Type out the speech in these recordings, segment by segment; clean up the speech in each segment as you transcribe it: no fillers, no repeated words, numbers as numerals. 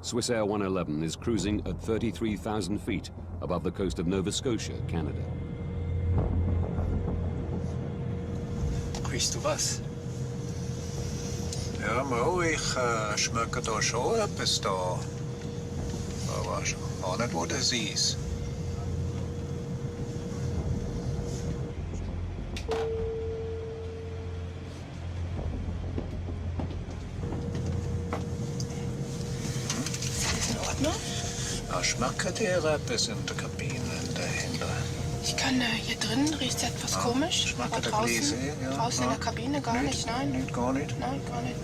Swissair 111 is cruising at 33,000 feet above the coast of Nova Scotia, Canada. Riechst du was? Ja, Mo, ich schmecke da schon etwas da. Aber auch nicht, wo das ist. In Ordnung? Ja, schmeckt dir etwas in der Kabine dahinter? Ich kann, hier drinnen riecht es etwas komisch, aber draußen, draußen in der Kabine gar nicht, nein. Nicht, gar nicht? Nein, gar nicht.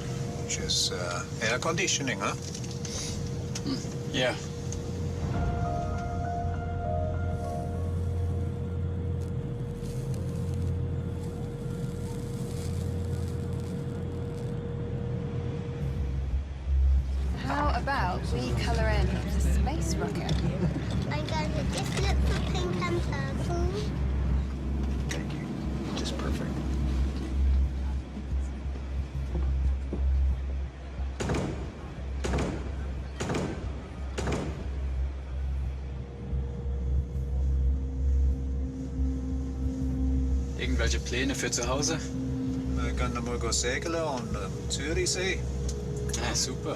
Just air conditioning, huh? Ja. How about we colour in the space rocket? I'm going to just look for pink and purple. Thank you. Just perfect. Irgendwelche Pläne für zu Hause? Wir können mal segeln an Zürichsee. Ah, super.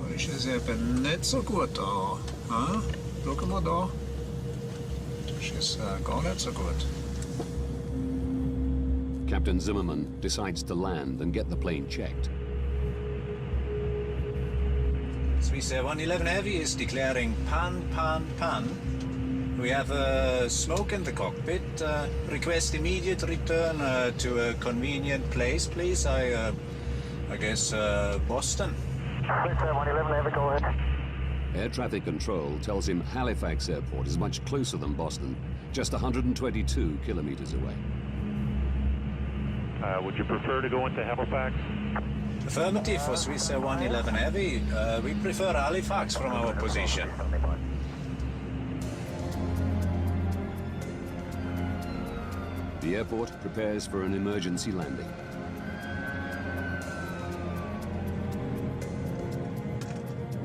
Da ist es eben nicht so gut da. Hm? Schau mal da. Das ist gar nicht so gut. Captain Zimmerman decides to land and get the plane checked. Swissair 111 Heavy is declaring pan. We have smoke in the cockpit. Request immediate return to a convenient place, please. I guess Boston. Swissair 111 Heavy, go ahead. Air traffic control tells him Halifax Airport is much closer than Boston, just 122 kilometers away. Would you prefer to go into Halifax? Affirmative for Swissair 111 Heavy. We prefer Halifax from our position. The airport prepares for an emergency landing.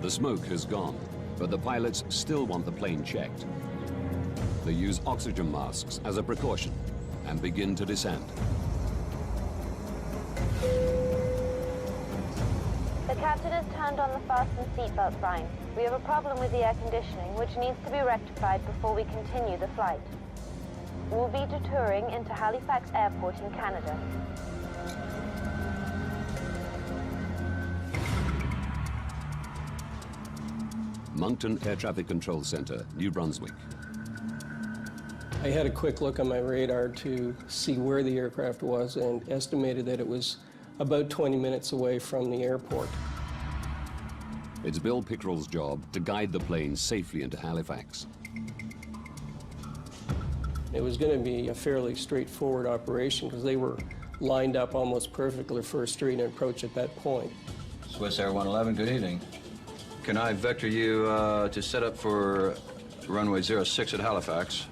The smoke has gone, but the pilots still want the plane checked. They use oxygen masks as a precaution and begin to descend. The captain has turned on the fasten seatbelt sign. We have a problem with the air conditioning, which needs to be rectified before we continue the flight. We'll be detouring into Halifax Airport in Canada. Moncton Air Traffic Control Center, New Brunswick. I had a quick look on my radar to see where the aircraft was and estimated that it was about 20 minutes away from the airport. It's Bill Pickrell's job to guide the plane safely into Halifax. It was going to be a fairly straightforward operation because they were lined up almost perfectly for a straight approach at that point. Swissair 111, good evening. Can I vector you to set up for runway 06 at Halifax?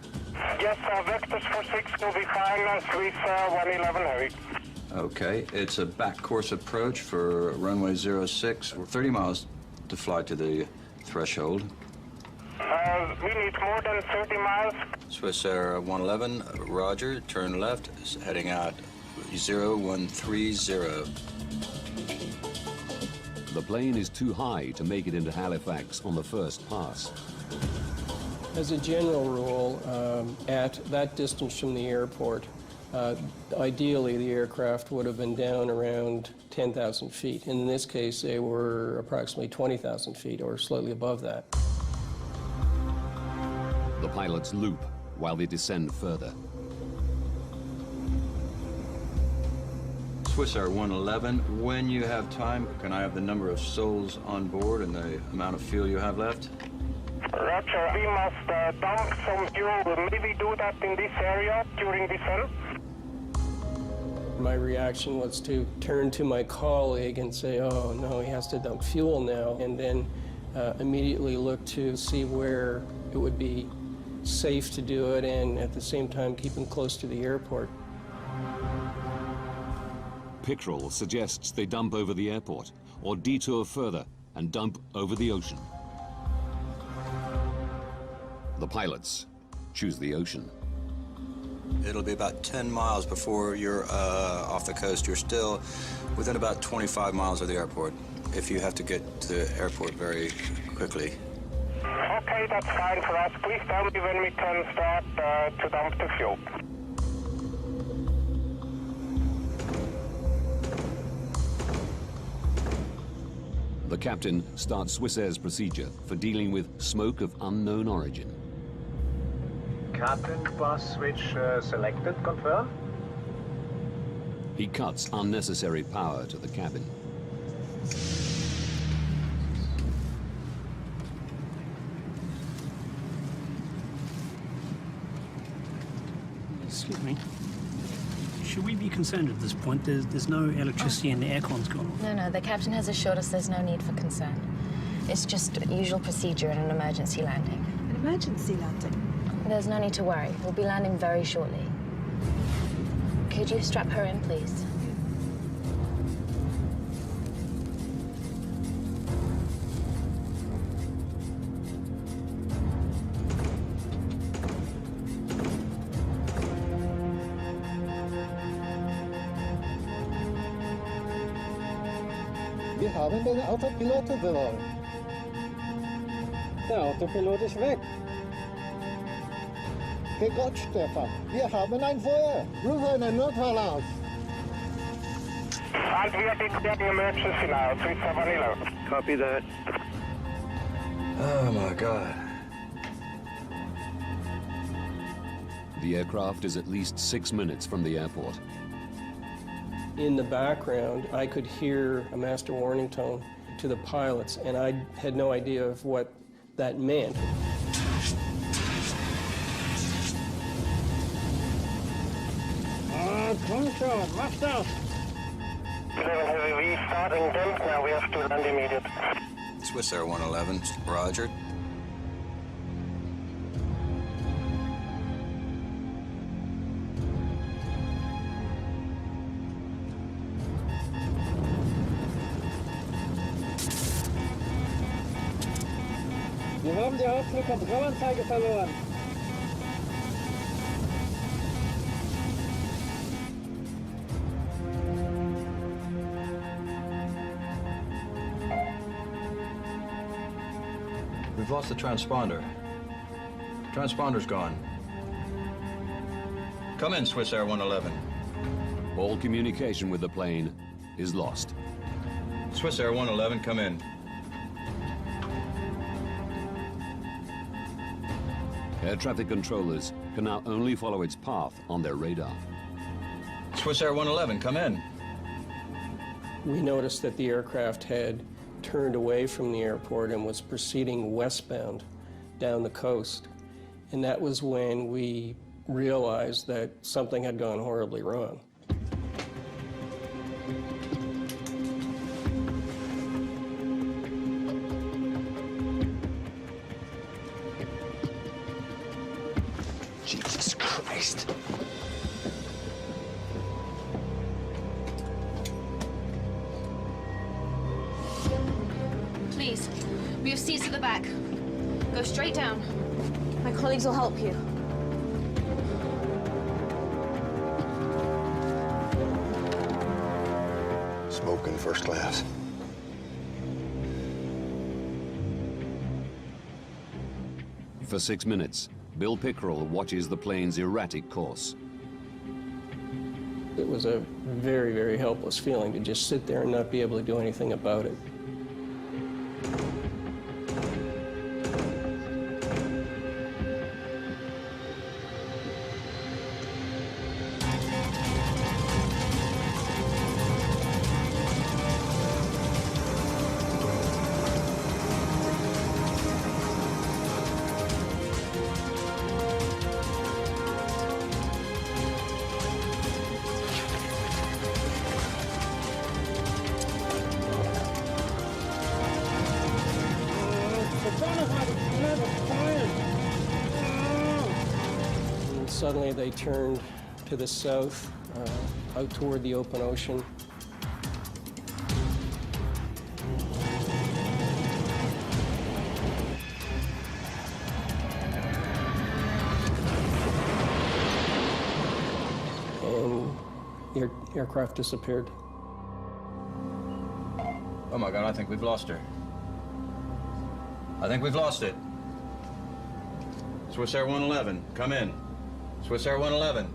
Yes, vectors for 6 will be fine, Swissair 111 Heavy. Okay, it's a back course approach for runway 06. We're 30 miles to fly to the threshold. We need more than 30 miles. Swissair 111, roger, turn left, heading out 0130. The plane is too high to make it into Halifax on the first pass. As a general rule, at that distance from the airport, ideally the aircraft would have been down around 10,000 feet. In this case, they were approximately 20,000 feet or slightly above that. The pilots loop while they descend further. Swissair 111, when you have time, can I have the number of souls on board and the amount of fuel you have left? Roger, we must dump some fuel. Maybe do that in this area during descent. My reaction was to turn to my colleague and say, oh no, he has to dump fuel now, and then immediately look to see where it would be safe to do it and at the same time keep him close to the airport. Pickerel suggests they dump over the airport or detour further and dump over the ocean. The pilots choose the ocean. It'll be about 10 miles before you're off the coast. You're still within about 25 miles of the airport if you have to get to the airport very quickly. Okay, that's fine for us. Please tell me when we can start to dump the fuel. The captain starts Swissair's procedure for dealing with smoke of unknown origin. Captain, bus switch selected, confirm? He cuts unnecessary power to the cabin. Excuse me. Should we be concerned at this point? There's no electricity and the aircon's gone off. No, the captain has assured us there's no need for concern. It's just usual procedure in an emergency landing. An emergency landing? There's no need to worry. We'll be landing very shortly. Could you strap her in, please? Wir haben den Autopiloten verloren. Der Autopilot ist weg. Geh Gott, Stefan. Wir haben ein Feuer. Rufe einen Notalarm. And we are declaring emergency now, Swissair 111. Copy that. Oh, my God. The aircraft is at least 6 minutes from the airport. In the background, I could hear a master warning tone to the pilots, and I had no idea of what that meant. Komm schon, mach das! 7 Heavy, we starting dump now, we have to land immediately. Swissair 111, roger. Wir haben die Hauptflugkontrollanzeige verloren. We've lost the transponder. Transponder's gone. Come in, Swissair 111. All communication with the plane is lost. Swissair 111, come in. Air traffic controllers can now only follow its path on their radar. Swissair 111, come in. We noticed that the aircraft had turned away from the airport and was proceeding westbound down the coast. And that was when we realized that something had gone horribly wrong. Jesus Christ. Please, we have seats at the back. Go straight down. My colleagues will help you. Smoke in first class. For 6 minutes, Bill Pickerel watches the plane's erratic course. It was a very, very helpless feeling to just sit there and not be able to do anything about it. And suddenly they turned to the south, out toward the open ocean, The aircraft disappeared. Oh my God, I think we've lost her. I think we've lost it. Swissair 111, come in. Swissair 111.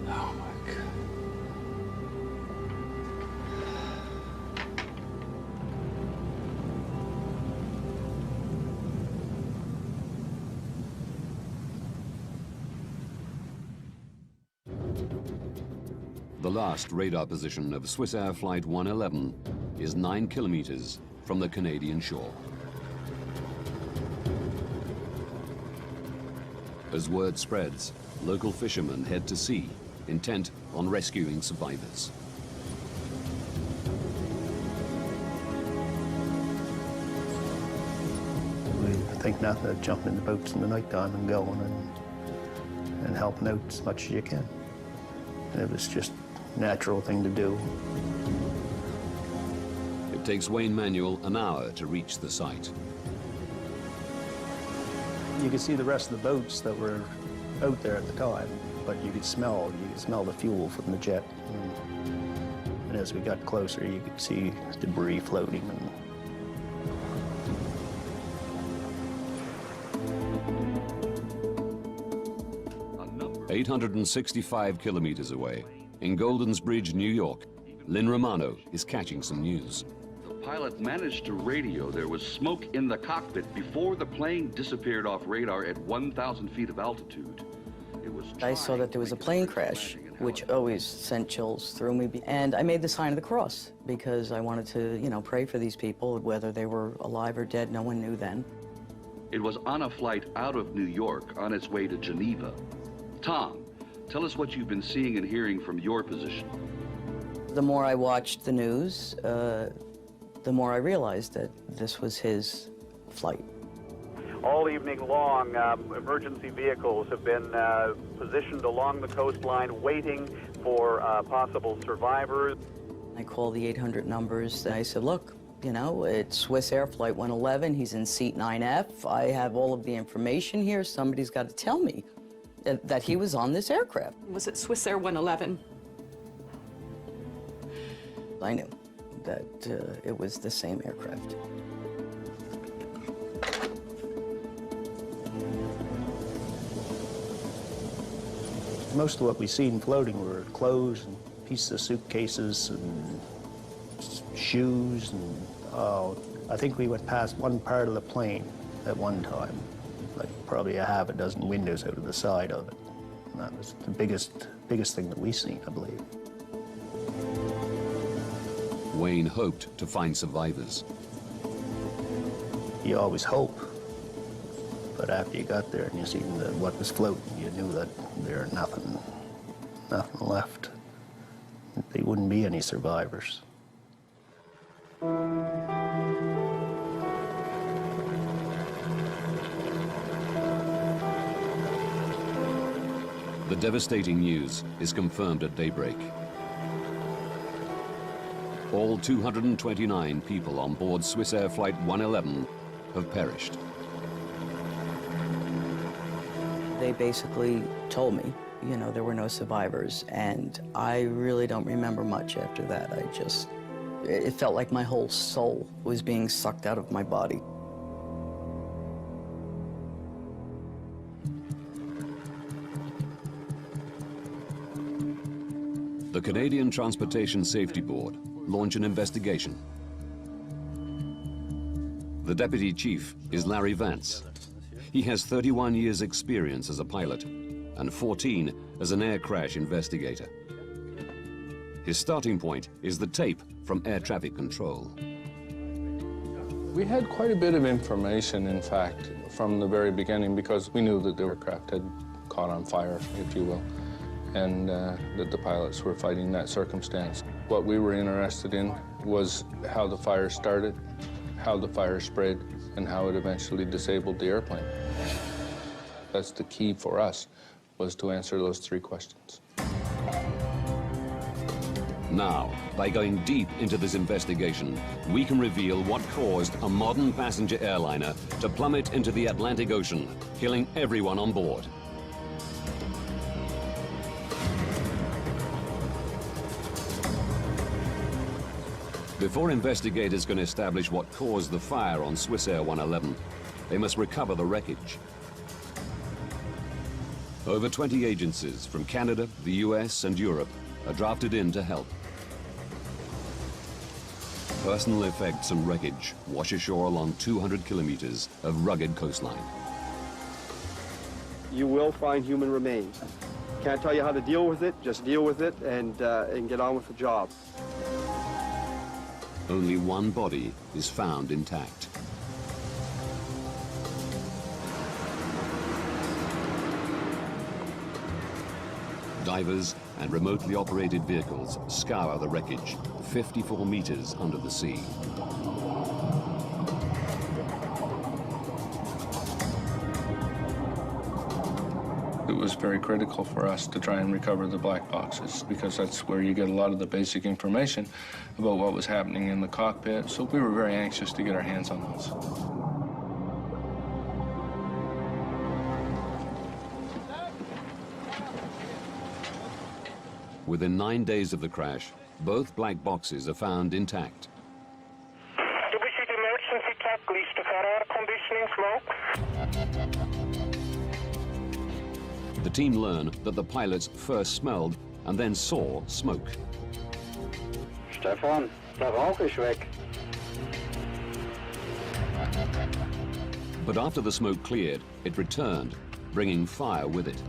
Oh my God. The last radar position of Swissair Flight 111 is 9 kilometers from the Canadian shore. As word spreads, local fishermen head to sea, intent on rescuing survivors. We think nothing of jumping in the boats in the night time and going and helping out as much as you can. And it was just a natural thing to do. It takes Wayne Manuel an hour to reach the site. You could see the rest of the boats that were out there at the time, but you could smell the fuel from the jet. And as we got closer, you could see debris floating. 865 kilometers away, in Goldens Bridge, New York, Lynn Romano is catching some news. The pilot managed to radio there was smoke in the cockpit before the plane disappeared off radar at 1,000 feet of altitude. I saw that there was a plane crash, which always sent chills through me. And I made the sign of the cross because I wanted to, you know, pray for these people, whether they were alive or dead. No one knew then. It was on a flight out of New York on its way to Geneva. Tom, tell us what you've been seeing and hearing from your position. The more I watched the news, the more I realized that this was his flight. All evening long, emergency vehicles have been positioned along the coastline waiting for possible survivors. I called the 800 numbers and I said, look, you know, it's Swissair Flight 111. He's in seat 9F. I have all of the information here. Somebody's got to tell me that he was on this aircraft. Was it Swissair 111? I knew that it was the same aircraft. Most of what we seen floating were clothes and pieces of suitcases and shoes and I think we went past one part of the plane at one time, like probably a half a dozen windows out of the side of it. And that was the biggest thing that we seen, I believe. Wayne hoped to find survivors. You always hope, but after you got there and you seen what was floating, you knew that there was nothing left. There wouldn't be any survivors. The devastating news is confirmed at daybreak. All 229 people on board Swissair Flight 111 have perished. They basically told me, you know, there were no survivors, and I really don't remember much after that. It felt like my whole soul was being sucked out of my body. The Canadian Transportation Safety Board launch an investigation. The deputy chief is Larry Vance. He has 31 years' experience as a pilot and 14 as an air crash investigator. His starting point is the tape from air traffic control. We had quite a bit of information, in fact, from the very beginning, because we knew that the aircraft had caught on fire, if you will, and that the pilots were fighting that circumstance. What we were interested in was how the fire started, how the fire spread, and how it eventually disabled the airplane. That's the key for us, was to answer those three questions. Now, by going deep into this investigation, we can reveal what caused a modern passenger airliner to plummet into the Atlantic Ocean, killing everyone on board. Before investigators can establish what caused the fire on Swissair 111, they must recover the wreckage. Over 20 agencies from Canada, the US, and Europe are drafted in to help. Personal effects and wreckage wash ashore along 200 kilometers of rugged coastline. You will find human remains. Can't tell you how to deal with it, just deal with it and get on with the job. Only one body is found intact. Divers and remotely operated vehicles scour the wreckage 54 meters under the sea. It was very critical for us to try and recover the black boxes because that's where you get a lot of the basic information about what was happening in the cockpit. So we were very anxious to get our hands on those. Within 9 days of the crash, both black boxes are found intact. Do we see the emergency checklist of air conditioning smoke? The team learn that the pilots first smelled and then saw smoke. Stefan, der Rauch ist weg. But after the smoke cleared, it returned, bringing fire with it.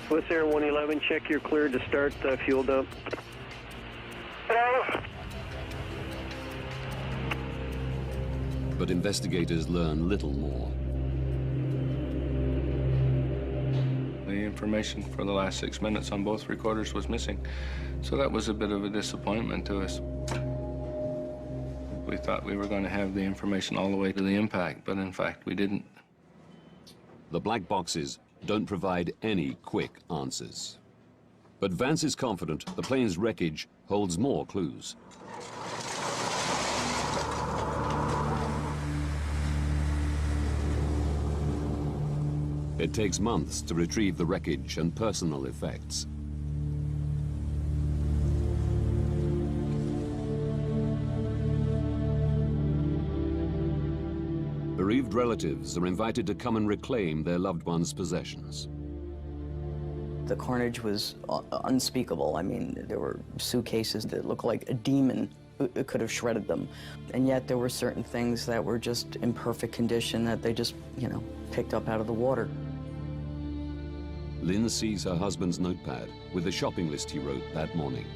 Swissair 111, check you're cleared to start fuel dump. But investigators learn little more. The information for the last 6 minutes on both recorders was missing, so that was a bit of a disappointment to us. We thought we were going to have the information all the way to the impact, but in fact we didn't. The black boxes don't provide any quick answers. But Vance is confident the plane's wreckage holds more clues. It takes months to retrieve the wreckage and personal effects. Bereaved relatives are invited to come and reclaim their loved ones' possessions. The carnage was unspeakable. I mean, there were suitcases that looked like a demon could have shredded them. And yet there were certain things that were just in perfect condition that they just, you know, picked up out of the water. Lynn sees her husband's notepad with the shopping list he wrote that morning.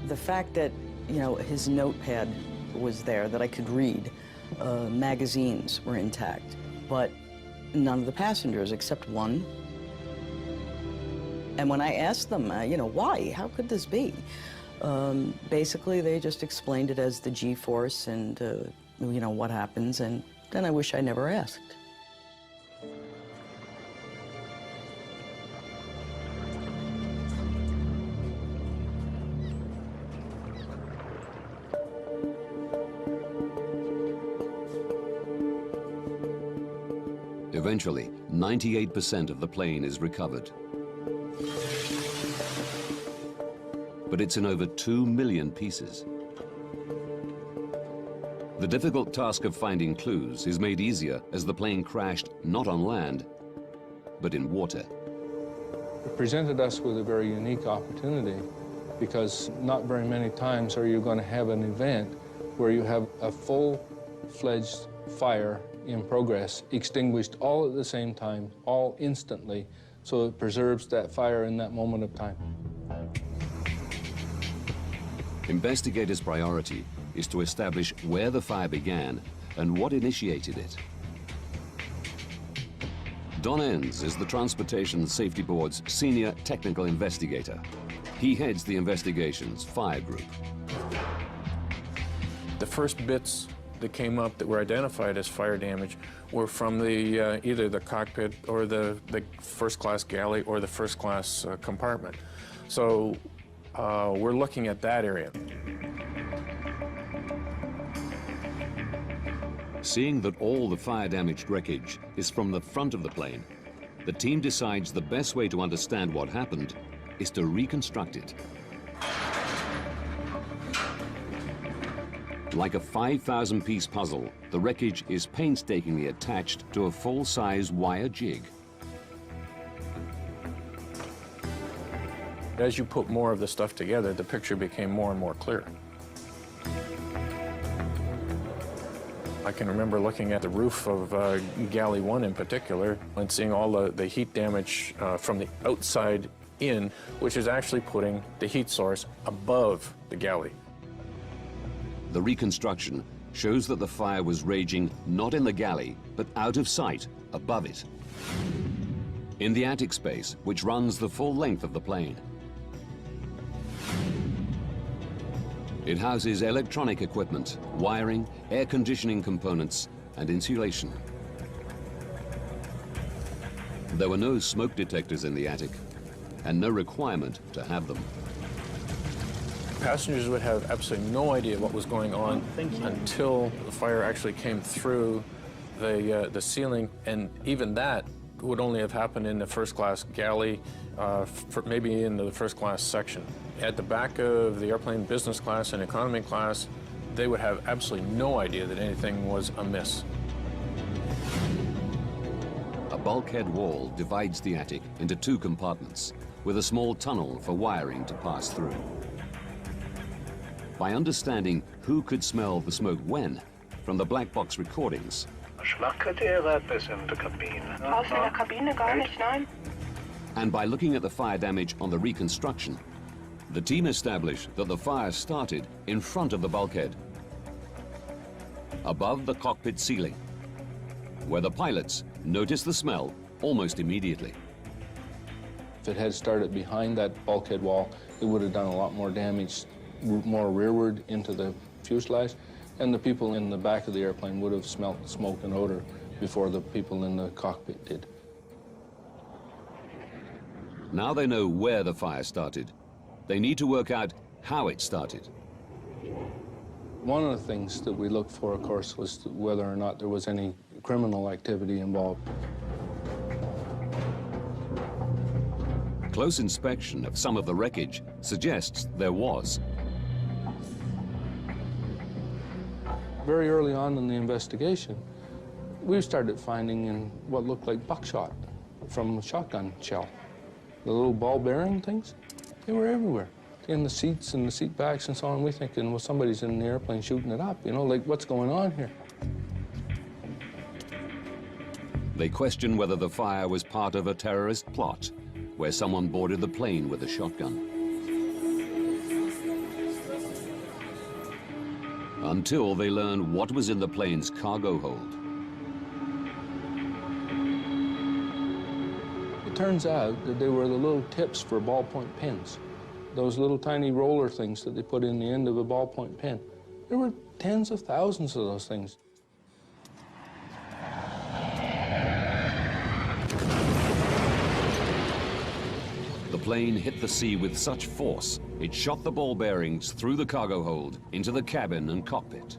The fact that, you know, his notepad was there that I could read, magazines were intact, but none of the passengers except one. And when I asked them, you know, why? How could this be? Basically, they just explained it as the G-force and, you know, what happens, and then I wish I never asked. Eventually, 98% of the plane is recovered. But it's in over 2 million pieces. The difficult task of finding clues is made easier as the plane crashed not on land, but in water. It presented us with a very unique opportunity because not very many times are you going to have an event where you have a full-fledged fire in progress, extinguished all at the same time, all instantly, so it preserves that fire in that moment of time. Investigators' priority is to establish where the fire began and what initiated it. Don Enns is the Transportation Safety Board's senior technical investigator. He heads the investigation's fire group. The first bits that came up that were identified as fire damage were from the either the cockpit or the first-class galley or the first-class compartment. So we're looking at that area. Seeing that all the fire-damaged wreckage is from the front of the plane, the team decides the best way to understand what happened is to reconstruct it. Like a 5,000-piece puzzle, the wreckage is painstakingly attached to a full-size wire jig. As you put more of the stuff together, the picture became more and more clear. I can remember looking at the roof of Galley 1 in particular and seeing all the heat damage from the outside in, which is actually putting the heat source above the galley. The reconstruction shows that the fire was raging not in the galley, but out of sight, above it. In the attic space, which runs the full length of the plane. It houses electronic equipment, wiring, air conditioning components, and insulation. There were no smoke detectors in the attic, and no requirement to have them. Passengers would have absolutely no idea what was going on until the fire actually came through the ceiling, and even that would only have happened in the first-class galley, maybe in the first-class section. At the back of the airplane, business class and economy class, they would have absolutely no idea that anything was amiss. A bulkhead wall divides the attic into two compartments, with a small tunnel for wiring to pass through. By understanding who could smell the smoke when, from the black box recordings, and by looking at the fire damage on the reconstruction, the team established that the fire started in front of the bulkhead, above the cockpit ceiling, where the pilots noticed the smell almost immediately. If it had started behind that bulkhead wall, it would have done a lot more damage, more rearward into the fuselage, and the people in the back of the airplane would have smelt the smoke and odor before the people in the cockpit did. Now they know where the fire started. They need to work out how it started. One of the things that we looked for, of course, was whether or not there was any criminal activity involved. Close inspection of some of the wreckage suggests there was. Very early on in the investigation, we started finding in what looked like buckshot from a shotgun shell. The little ball bearing things, they were everywhere. In the seats and the seat backs and so on, we're thinking, well, somebody's in the airplane shooting it up, you know, like, what's going on here? They question whether the fire was part of a terrorist plot, where someone boarded the plane with a shotgun. Until they learn what was in the plane's cargo hold. It turns out that they were the little tips for ballpoint pens. Those little tiny roller things that they put in the end of a ballpoint pen. There were tens of thousands of those things. The plane hit the sea with such force, it shot the ball bearings through the cargo hold into the cabin and cockpit.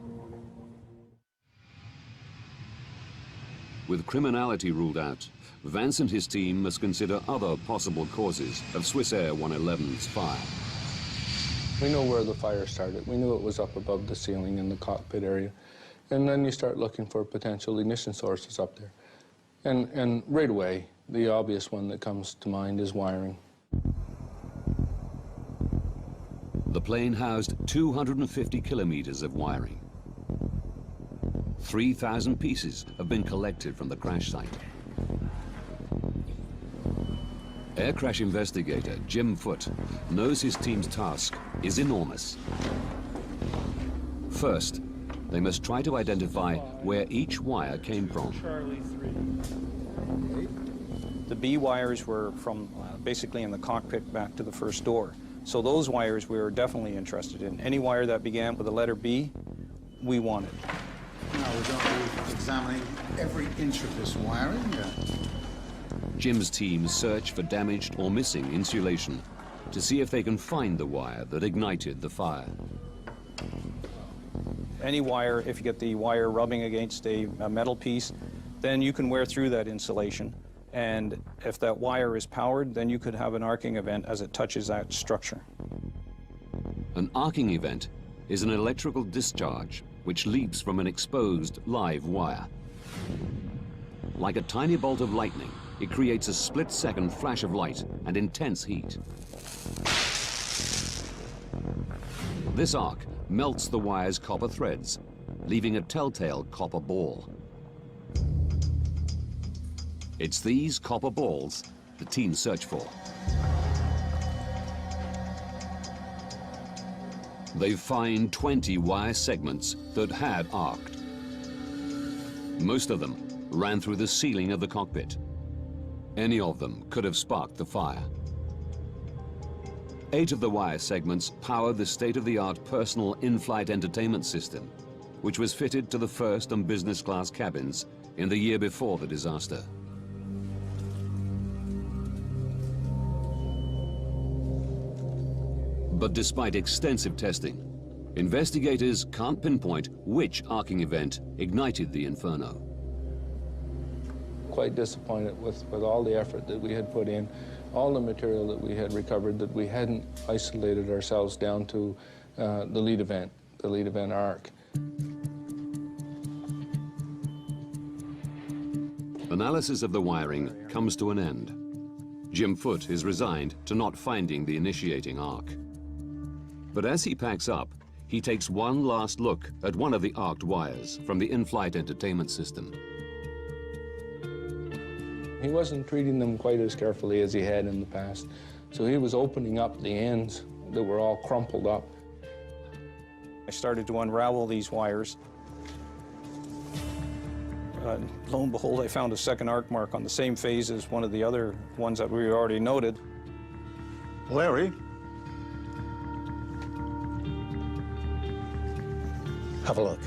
With criminality ruled out, Vance and his team must consider other possible causes of Swissair 111's fire. We know where the fire started. We knew it was up above the ceiling in the cockpit area. And then you start looking for potential ignition sources up there. And right away, the obvious one that comes to mind is wiring. The plane housed 250 kilometers of wiring. 3,000 pieces have been collected from the crash site. Air crash investigator Jim Foote knows his team's task is enormous. First, they must try to identify where each wire came from. The B wires were from basically in the cockpit back to the first door. So those wires we were definitely interested in. Any wire that began with the letter B, we wanted. Now we're going to be examining every inch of this wiring. Jim's team search for damaged or missing insulation to see if they can find the wire that ignited the fire. Any wire, if you get the wire rubbing against a metal piece, then you can wear through that insulation. And if that wire is powered, then you could have an arcing event as it touches that structure. An arcing event is an electrical discharge which leaps from an exposed live wire. Like a tiny bolt of lightning, it creates a split-second flash of light and intense heat. This arc melts the wire's copper threads, leaving a telltale copper ball. It's these copper balls the team search for. They find 20 wire segments that had arced. Most of them ran through the ceiling of the cockpit. Any of them could have sparked the fire. 8 of the wire segments powered the state-of-the-art personal in-flight entertainment system, which was fitted to the first and business class cabins in the year before the disaster. But despite extensive testing, investigators can't pinpoint which arcing event ignited the inferno. Quite disappointed with all the effort that we had put in, all the material that we had recovered, that we hadn't isolated ourselves down to the lead event arc. Analysis of the wiring comes to an end. Jim Foote is resigned to not finding the initiating arc. But as he packs up, he takes one last look at one of the arced wires from the in-flight entertainment system. He wasn't treating them quite as carefully as he had in the past, so he was opening up the ends that were all crumpled up. I started to unravel these wires. Lo and behold, I found a second arc mark on the same phase as one of the other ones that we already noted. Larry? Have a look.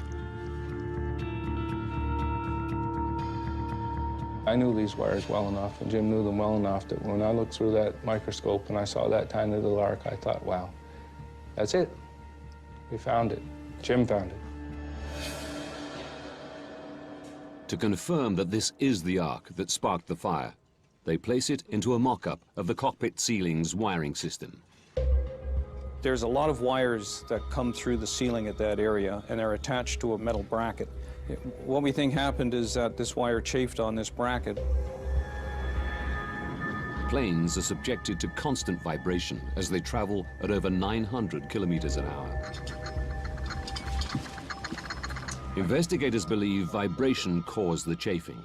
I knew these wires well enough, and Jim knew them well enough, that when I looked through that microscope and I saw that tiny little arc, I thought, wow, that's it. We found it. Jim found it. To confirm that this is the arc that sparked the fire, they place it into a mock-up of the cockpit ceiling's wiring system. There's a lot of wires that come through the ceiling at that area, and they're attached to a metal bracket. What we think happened is that this wire chafed on this bracket. Planes are subjected to constant vibration as they travel at over 900 kilometers an hour. Investigators believe vibration caused the chafing.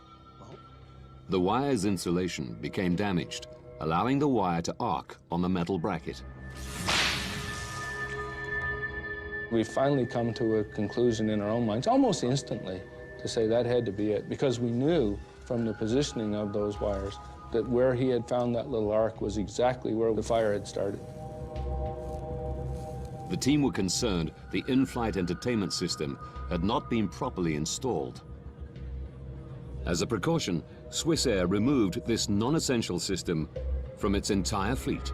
The wire's insulation became damaged, allowing the wire to arc on the metal bracket. We finally come to a conclusion in our own minds, almost instantly, to say that had to be it, because we knew from the positioning of those wires that where he had found that little arc was exactly where the fire had started. The team were concerned the in-flight entertainment system had not been properly installed. As a precaution, Swissair removed this non-essential system from its entire fleet.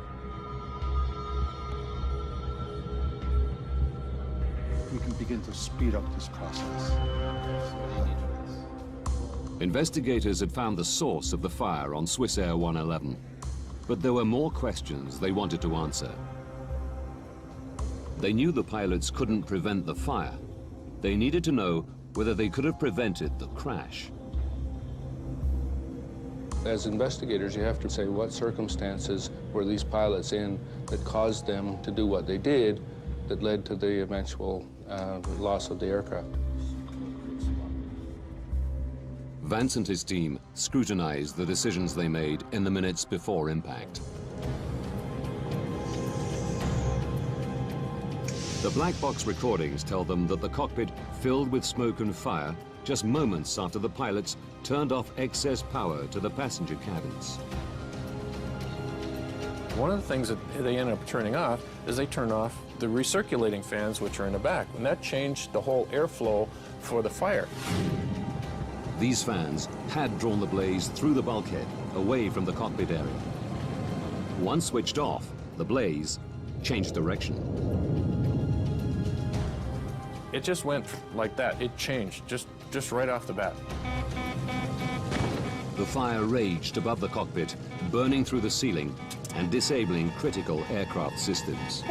We can begin to speed up this process. Investigators had found the source of the fire on Swissair 111, but there were more questions they wanted to answer. They knew the pilots couldn't prevent the fire. They needed to know whether they could have prevented the crash. As investigators, you have to say what circumstances were these pilots in that caused them to do what they did that led to the eventual loss of the aircraft. Vance and his team scrutinized the decisions they made in the minutes before impact. The black box recordings tell them that the cockpit filled with smoke and fire just moments after the pilots turned off excess power to the passenger cabins. One of the things that they ended up turning off is they turned off the recirculating fans, which are in the back, and that changed the whole airflow for the fire. These fans had drawn the blaze through the bulkhead, away from the cockpit area. Once switched off, the blaze changed direction. It just went like that. It changed just right off the bat. The fire raged above the cockpit, burning through the ceiling and disabling critical aircraft systems.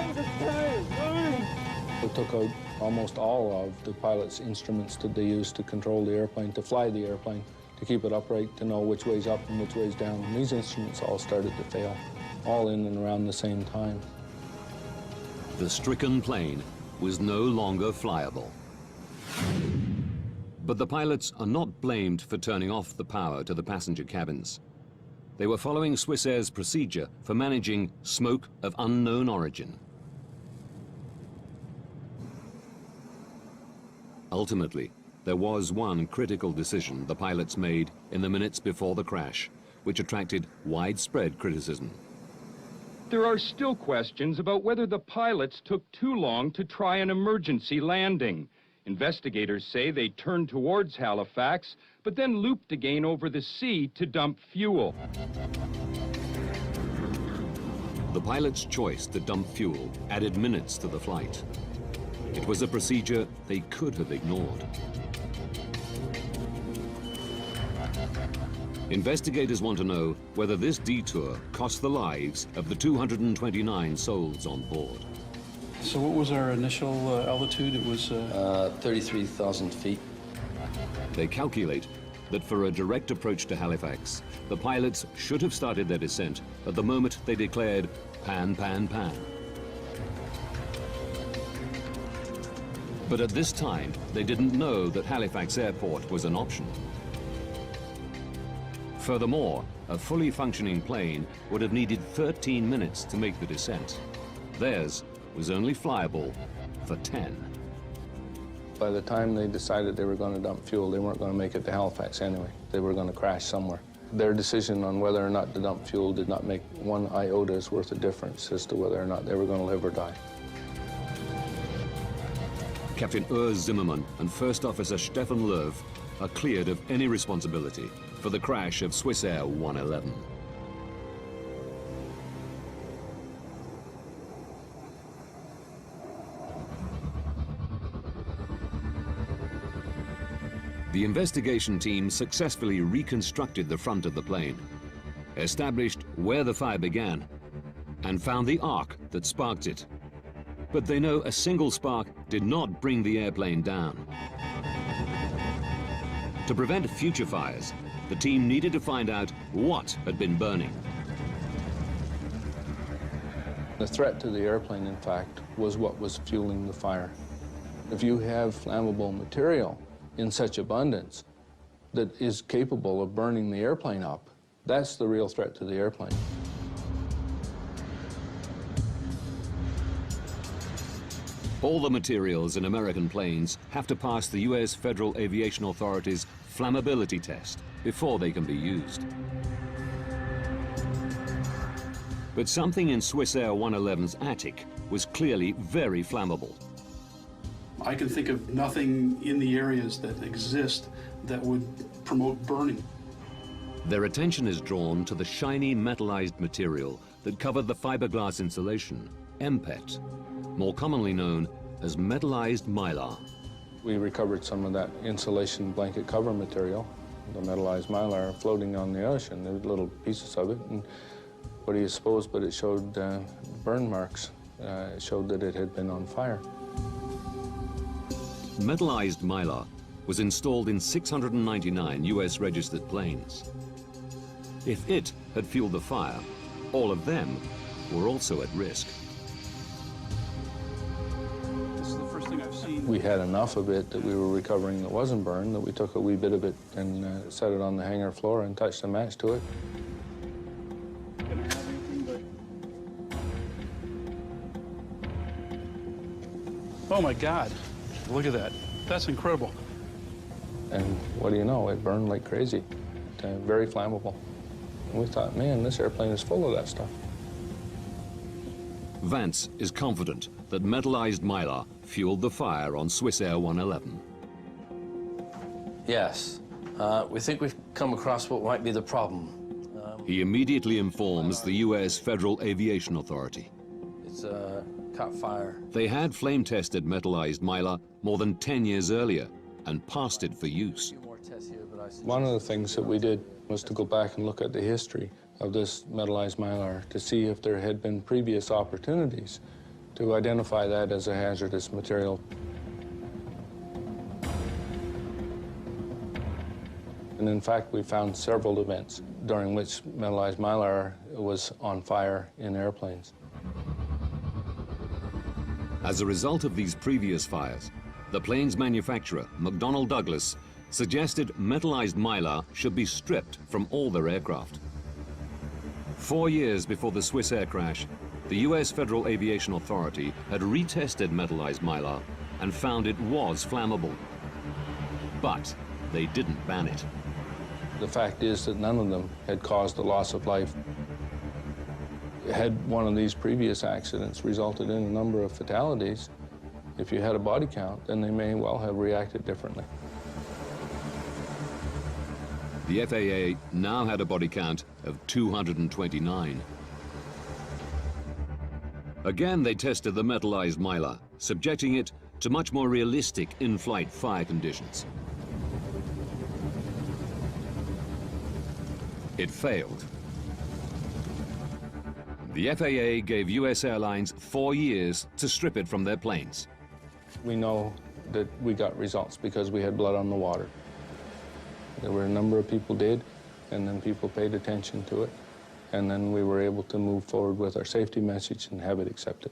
We took out almost all of the pilot's instruments that they used to control the airplane, to fly the airplane, to keep it upright, to know which way's up and which way's down. And these instruments all started to fail, all in and around the same time. The stricken plane was no longer flyable. But the pilots are not blamed for turning off the power to the passenger cabins. They were following Swissair's procedure for managing smoke of unknown origin. Ultimately, there was one critical decision the pilots made in the minutes before the crash, which attracted widespread criticism. There are still questions about whether the pilots took too long to try an emergency landing. Investigators say they turned towards Halifax, but then looped again over the sea to dump fuel. The pilots' choice to dump fuel added minutes to the flight. It was a procedure they could have ignored. Investigators want to know whether this detour cost the lives of the 229 souls on board. So what was our initial altitude? It was 33,000 feet. They calculate that for a direct approach to Halifax, the pilots should have started their descent at the moment they declared pan, pan, pan. But at this time, they didn't know that Halifax Airport was an option. Furthermore, a fully functioning plane would have needed 13 minutes to make the descent. Theirs was only flyable for 10. By the time they decided they were going to dump fuel, they weren't going to make it to Halifax anyway. They were going to crash somewhere. Their decision on whether or not to dump fuel did not make one iota's worth of difference as to whether or not they were going to live or die. Captain Urs Zimmermann and First Officer Stefan Löw are cleared of any responsibility for the crash of Swissair 111. The investigation team successfully reconstructed the front of the plane, established where the fire began, and found the arc that sparked it. But they know a single spark did not bring the airplane down. To prevent future fires, the team needed to find out what had been burning. The threat to the airplane, in fact, was what was fueling the fire. If you have flammable material in such abundance that is capable of burning the airplane up, that's the real threat to the airplane. All the materials in American planes have to pass the US Federal Aviation Authority's flammability test before they can be used. But something in Swissair 111's attic was clearly very flammable. I can think of nothing in the areas that exist that would promote burning. Their attention is drawn to the shiny metallized material that covered the fiberglass insulation, MPET, more commonly known as metallized mylar. We recovered some of that insulation blanket cover material, the metallized mylar, floating on the ocean. There were little pieces of it, and what do you suppose, but it showed burn marks. It showed that it had been on fire. Metallized mylar was installed in 699 US registered planes. If it had fueled the fire, all of them were also at risk. This is the first thing I've seen. We had enough of it that we were recovering that wasn't burned that we took a wee bit of it and set it on the hangar floor and touched a match to it. Oh my God, look at that. That's incredible. And what do you know, it burned like crazy, very flammable. And we thought, man, this airplane is full of that stuff. Vance is confident that metallized mylar fueled the fire on Swissair 111. Yes. We think we've come across what might be the problem. He immediately informs the US Federal Aviation Authority. It's a cut fire. They had flame-tested metallized mylar more than 10 years earlier and passed it for use. One of the things that we did was to go back and look at the history of this metallized mylar to see if there had been previous opportunities to identify that as a hazardous material. And in fact, we found several events during which metallized mylar was on fire in airplanes. As a result of these previous fires, the plane's manufacturer, McDonnell Douglas, suggested metallized mylar should be stripped from all their aircraft. 4 years before the Swissair crash, the US Federal Aviation Authority had retested metallized mylar and found it was flammable. But they didn't ban it. The fact is that none of them had caused a loss of life. Had one of these previous accidents resulted in a number of fatalities, if you had a body count, then they may well have reacted differently. The FAA now had a body count of 229. Again, they tested the metallized mylar, subjecting it to much more realistic in-flight fire conditions. It failed. The FAA gave US airlines 4 years to strip it from their planes. We know that we got results because we had blood on the water. There were a number of people did, and then people paid attention to it, and then we were able to move forward with our safety message and have it accepted.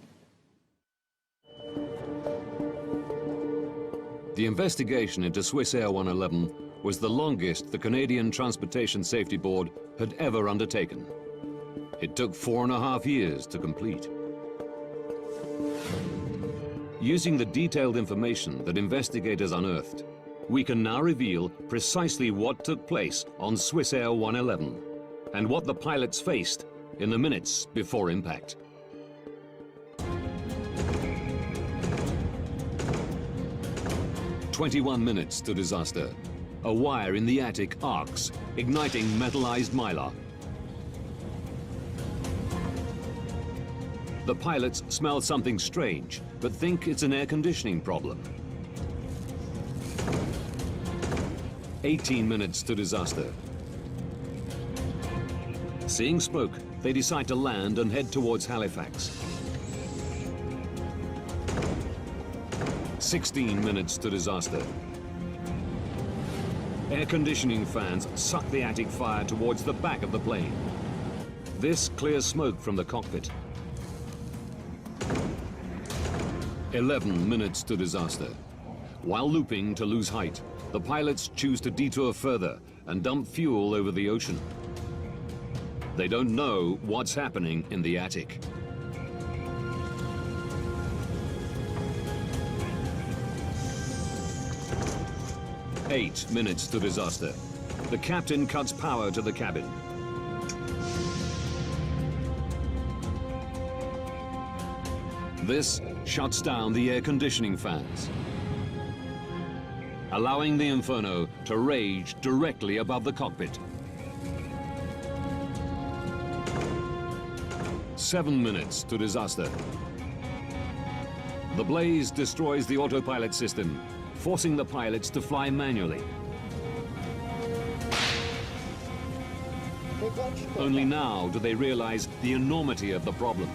The investigation into Swissair 111 was the longest the Canadian Transportation Safety Board had ever undertaken. It took 4.5 years to complete. Using the detailed information that investigators unearthed, we can now reveal precisely what took place on Swissair 111 and what the pilots faced in the minutes before impact. "21 minutes to disaster. A wire in the attic arcs, igniting metallized mylar. The pilots smell something strange, but think it's an air conditioning problem. 18 minutes to disaster. Seeing smoke, they decide to land and head towards Halifax. 16 minutes to disaster. Air conditioning fans suck the attic fire towards the back of the plane. This clears smoke from the cockpit. 11 minutes to disaster. While looping to lose height, the pilots choose to detour further and dump fuel over the ocean. They don't know what's happening in the attic. Eight minutes to disaster. The captain cuts power to the cabin. This shuts down the air conditioning fans, allowing the inferno to rage directly above the cockpit. 7 minutes to disaster. The blaze destroys the autopilot system, forcing the pilots to fly manually. Only now do they realize the enormity of the problem.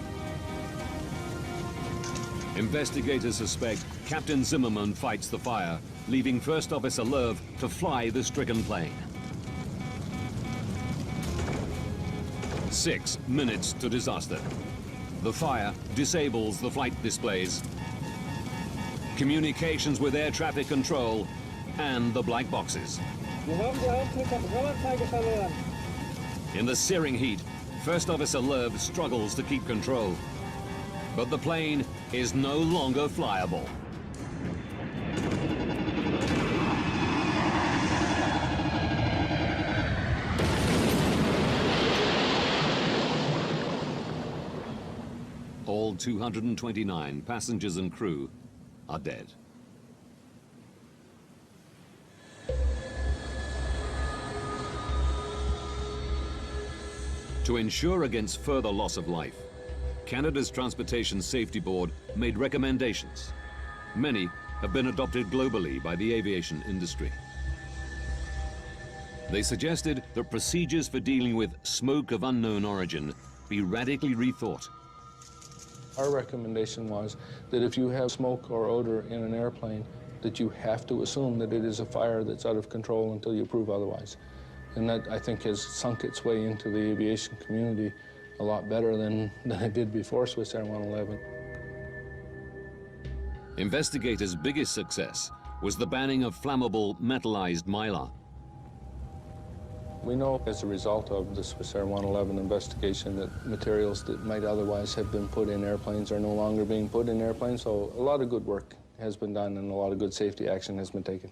Investigators suspect Captain Zimmerman fights the fire, leaving First Officer Lerv to fly the stricken plane. 6 minutes to disaster. The fire disables the flight displays, communications with air traffic control, and the black boxes. In the searing heat, First Officer Lerv struggles to keep control, but the plane is no longer flyable. All 229 passengers and crew are dead. To ensure against further loss of life, Canada's Transportation Safety Board made recommendations. Many have been adopted globally by the aviation industry. They suggested that procedures for dealing with smoke of unknown origin be radically rethought. Our recommendation was that if you have smoke or odor in an airplane, that you have to assume that it is a fire that's out of control until you prove otherwise. And that, I think, has sunk its way into the aviation community a lot better than it did before Swissair 111. Investigators' biggest success was the banning of flammable metallized mylar. We know as a result of the Swissair 111 investigation that materials that might otherwise have been put in airplanes are no longer being put in airplanes, so a lot of good work has been done and a lot of good safety action has been taken.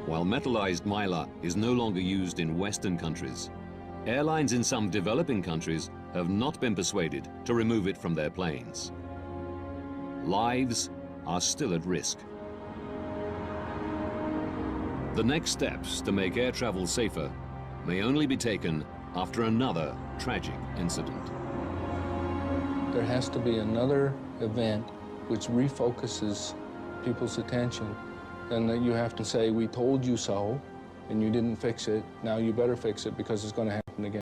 While metallized mylar is no longer used in Western countries, airlines in some developing countries have not been persuaded to remove it from their planes. Lives are still at risk. The next steps to make air travel safer may only be taken after another tragic incident. There has to be another event which refocuses people's attention, and that you have to say, we told you so, and you didn't fix it, now you better fix it because it's going to happen again.